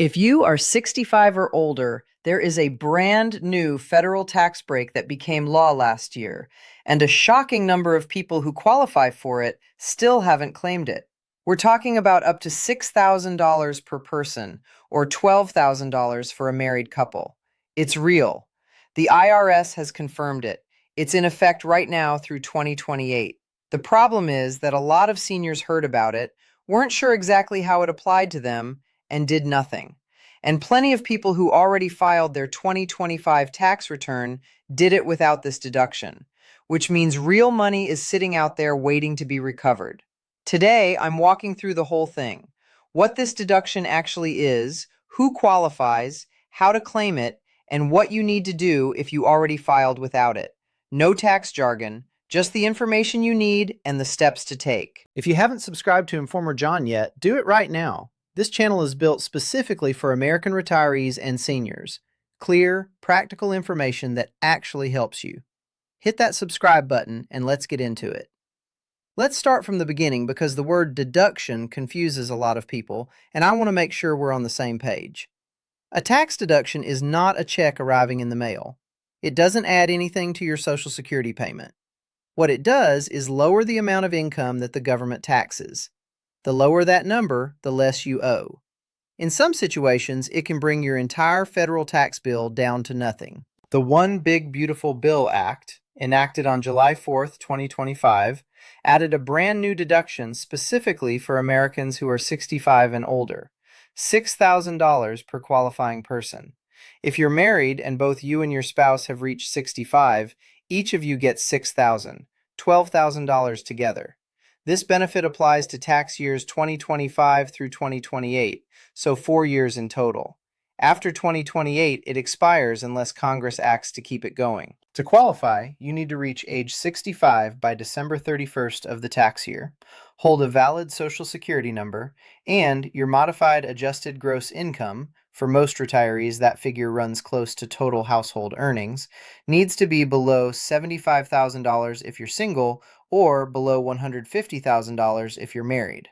If you are 65 or older, there is a brand new federal tax break that became law last year, and a shocking number of people who qualify for it still haven't claimed it. We're talking about up to $6,000 per person, or $12,000 for a married couple. It's real. The IRS has confirmed it. It's in effect right now through 2028. The problem is that a lot of seniors heard about it, weren't sure exactly how it applied to them, and did nothing. And plenty of people who already filed their 2025 tax return did it without this deduction, which means real money is sitting out there waiting to be recovered. Today, I'm walking through the whole thing: what this deduction actually is, who qualifies, how to claim it, and what you need to do if you already filed without it. No tax jargon, just the information you need and the steps to take. If you haven't subscribed to Informer John yet, do it right now. This channel is built specifically for American retirees and seniors. Clear, practical information that actually helps you. Hit that subscribe button and let's get into it. Let's start from the beginning because the word deduction confuses a lot of people, and I want to make sure we're on the same page. A tax deduction is not a check arriving in the mail. It doesn't add anything to your Social Security payment. What it does is lower the amount of income that the government taxes. The lower that number, the less you owe. In some situations, it can bring your entire federal tax bill down to nothing. The One Big Beautiful Bill Act, enacted on July 4th, 2025, added a brand new deduction specifically for Americans who are 65 and older, $6,000 per qualifying person. If you're married and both you and your spouse have reached 65, each of you gets $6,000, $12,000 together. This benefit applies to tax years 2025 through 2028, so 4 years in total. After 2028, it expires unless Congress acts to keep it going. To qualify, you need to reach age 65 by December 31st of the tax year, hold a valid Social Security number, and your modified adjusted gross income, for most retirees that figure runs close to total household earnings, needs to be below $75,000 if you're single or below $150,000 if you're married.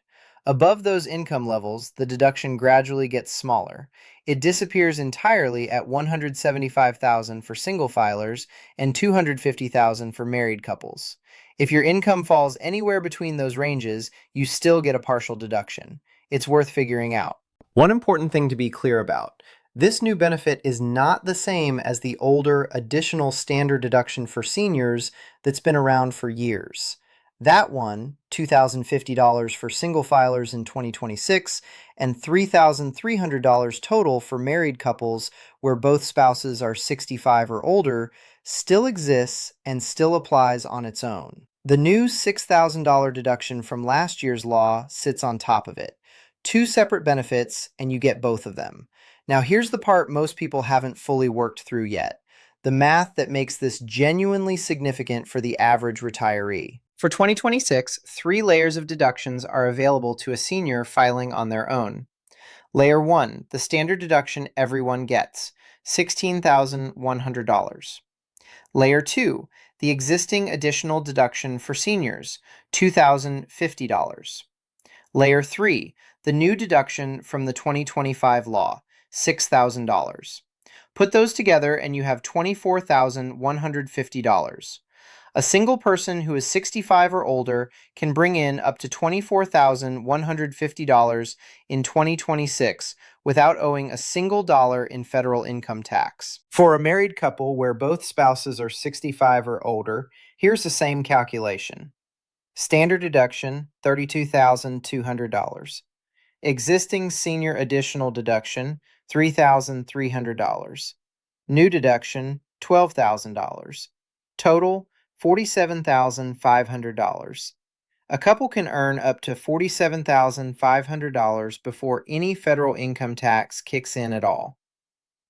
Above those income levels, the deduction gradually gets smaller. It disappears entirely at $175,000 for single filers and $250,000 for married couples. If your income falls anywhere between those ranges, you still get a partial deduction. It's worth figuring out. One important thing to be clear about: this new benefit is not the same as the older additional standard deduction for seniors that's been around for years. That one, $2,050 for single filers in 2026 and $3,300 total for married couples where both spouses are 65 or older, still exists and still applies on its own. The new $6,000 deduction from last year's law sits on top of it. Two separate benefits, and you get both of them. Now here's the part most people haven't fully worked through yet: the math that makes this genuinely significant for the average retiree. For 2026, 3 layers of deductions are available to a senior filing on their own. Layer 1, the standard deduction everyone gets, $16,100. Layer 2, the existing additional deduction for seniors, $2,050. Layer 3, the new deduction from the 2025 law, $6,000. Put those together and you have $24,150. A single person who is 65 or older can bring in up to $24,150 in 2026 without owing a single dollar in federal income tax. For a married couple where both spouses are 65 or older, here's the same calculation. Standard deduction, $32,200. Existing senior additional deduction, $3,300. New deduction, $12,000. Total, $47,500. A couple can earn up to $47,500 before any federal income tax kicks in at all.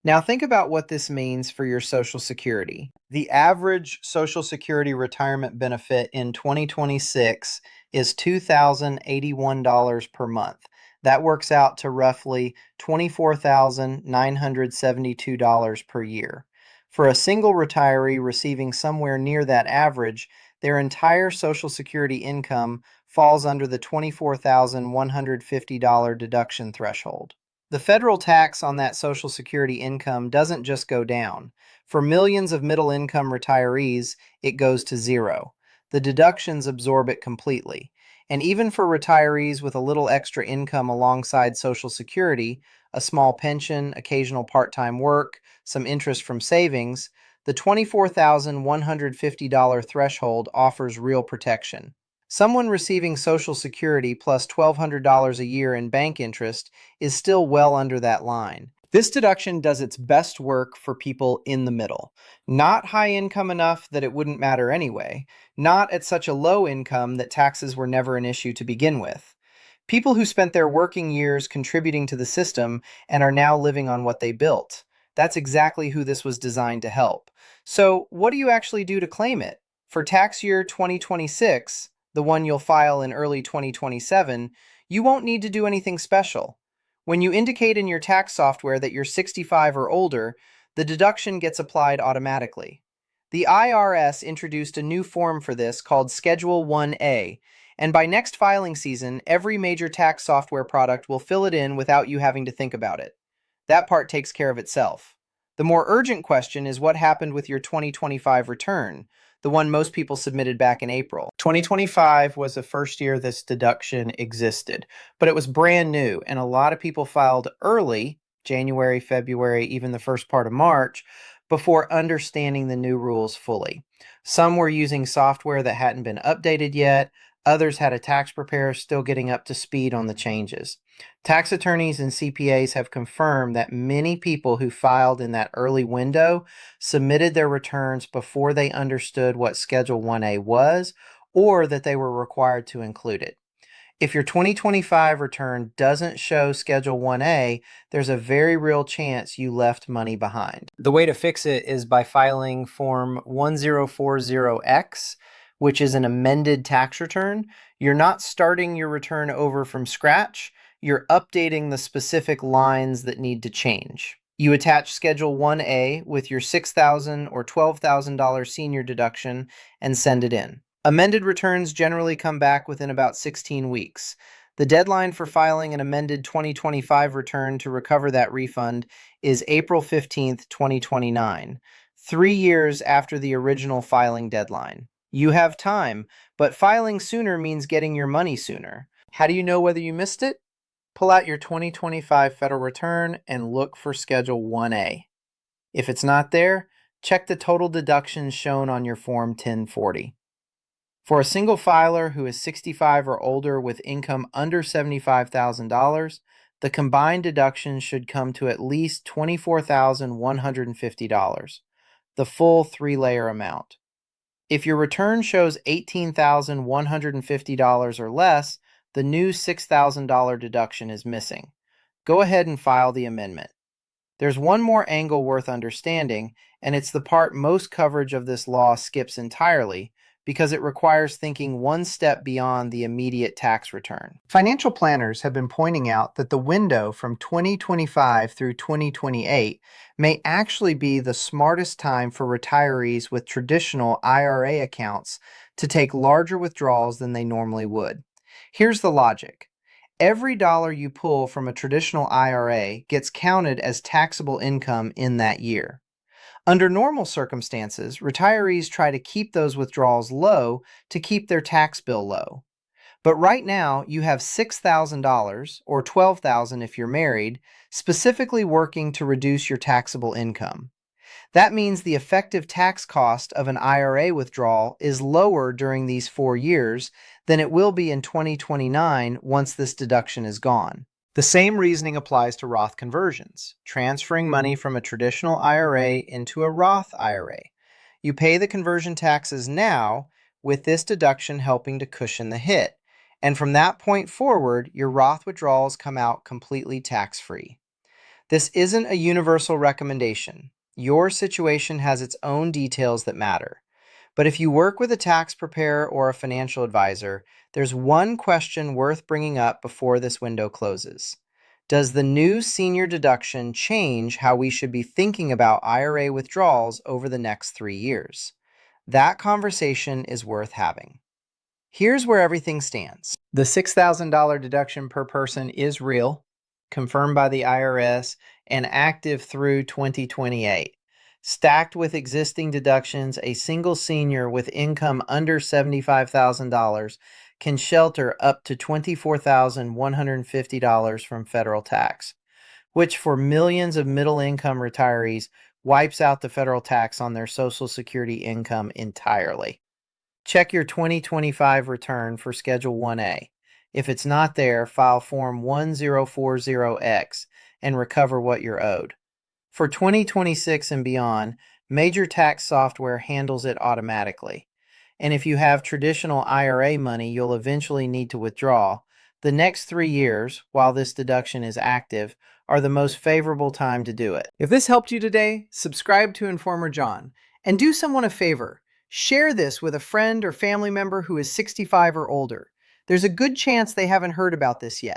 Now think about what this means for your Social Security. The average Social Security retirement benefit in 2026 is $2,081 per month. That works out to roughly $24,972 per year. For a single retiree receiving somewhere near that average, their entire Social Security income falls under the $24,150 deduction threshold. The federal tax on that Social Security income doesn't just go down. For millions of middle income retirees, it goes to zero. The deductions absorb it completely. And even for retirees with a little extra income alongside Social Security, a small pension, occasional part time work, some interest from savings, the $24,150 threshold offers real protection. Someone receiving Social Security plus $1,200 a year in bank interest is still well under that line. This deduction does its best work for people in the middle. Not high income enough that it wouldn't matter anyway, not at such a low income that taxes were never an issue to begin with. People who spent their working years contributing to the system and are now living on what they built. That's exactly who this was designed to help. So, what do you actually do to claim it? For tax year 2026, the one you'll file in early 2027, you won't need to do anything special. When you indicate in your tax software that you're 65 or older, the deduction gets applied automatically. The IRS introduced a new form for this called Schedule 1A, and by next filing season, every major tax software product will fill it in without you having to think about it. That part takes care of itself. The more urgent question is what happened with your 2025 return, the one most people submitted back in April. 2025 was the first year this deduction existed, but it was brand new, and a lot of people filed early, January, February, even the first part of March, before understanding the new rules fully. Some were using software that hadn't been updated yet. Others had a tax preparer still getting up to speed on the changes. Tax attorneys and CPAs have confirmed that many people who filed in that early window submitted their returns before they understood what Schedule 1A was or that they were required to include it. If your 2025 return doesn't show Schedule 1A, there's a very real chance you left money behind. The way to fix it is by filing Form 1040X, which is an amended tax return. You're not starting your return over from scratch, you're updating the specific lines that need to change. You attach Schedule 1A with your $6,000 or $12,000 senior deduction and send it in. Amended returns generally come back within about 16 weeks. The deadline for filing an amended 2025 return to recover that refund is April 15th, 2029, 3 years after the original filing deadline. You have time, but filing sooner means getting your money sooner. How do you know whether you missed it? Pull out your 2025 federal return and look for Schedule 1A. If it's not there, check the total deductions shown on your Form 1040. For a single filer who is 65 or older with income under $75,000, the combined deduction should come to at least $24,150, the full 3-layer amount. If your return shows $18,150 or less, the new $6,000 deduction is missing. Go ahead and file the amendment. There's one more angle worth understanding, and it's the part most coverage of this law skips entirely because it requires thinking one step beyond the immediate tax return. Financial planners have been pointing out that the window from 2025 through 2028 may actually be the smartest time for retirees with traditional IRA accounts to take larger withdrawals than they normally would. Here's the logic. Every dollar you pull from a traditional IRA gets counted as taxable income in that year. Under normal circumstances, retirees try to keep those withdrawals low to keep their tax bill low. But right now, you have $6,000 or $12,000 if you're married, specifically working to reduce your taxable income. That means the effective tax cost of an IRA withdrawal is lower during these 4 years than it will be in 2029 once this deduction is gone. The same reasoning applies to Roth conversions, transferring money from a traditional IRA into a Roth IRA. You pay the conversion taxes now, with this deduction helping to cushion the hit. And from that point forward, your Roth withdrawals come out completely tax-free. This isn't a universal recommendation. Your situation has its own details that matter. But if you work with a tax preparer or a financial advisor, there's one question worth bringing up before this window closes. Does the new senior deduction change how we should be thinking about IRA withdrawals over the next 3 years? That conversation is worth having. Here's where everything stands. The $6,000 deduction per person is real. confirmed by the IRS, and active through 2028. Stacked with existing deductions, a single senior with income under $75,000 can shelter up to $24,150 from federal tax, which for millions of middle-income retirees wipes out the federal tax on their Social Security income entirely. Check your 2025 return for Schedule 1A. If it's not there, file Form 1040X and recover what you're owed. For 2026 and beyond, major tax software handles it automatically. And if you have traditional IRA money you'll eventually need to withdraw, the next 3 years, while this deduction is active, are the most favorable time to do it. If this helped you today, subscribe to Informer John. And do someone a favor. Share this with a friend or family member who is 65 or older. There's a good chance they haven't heard about this yet.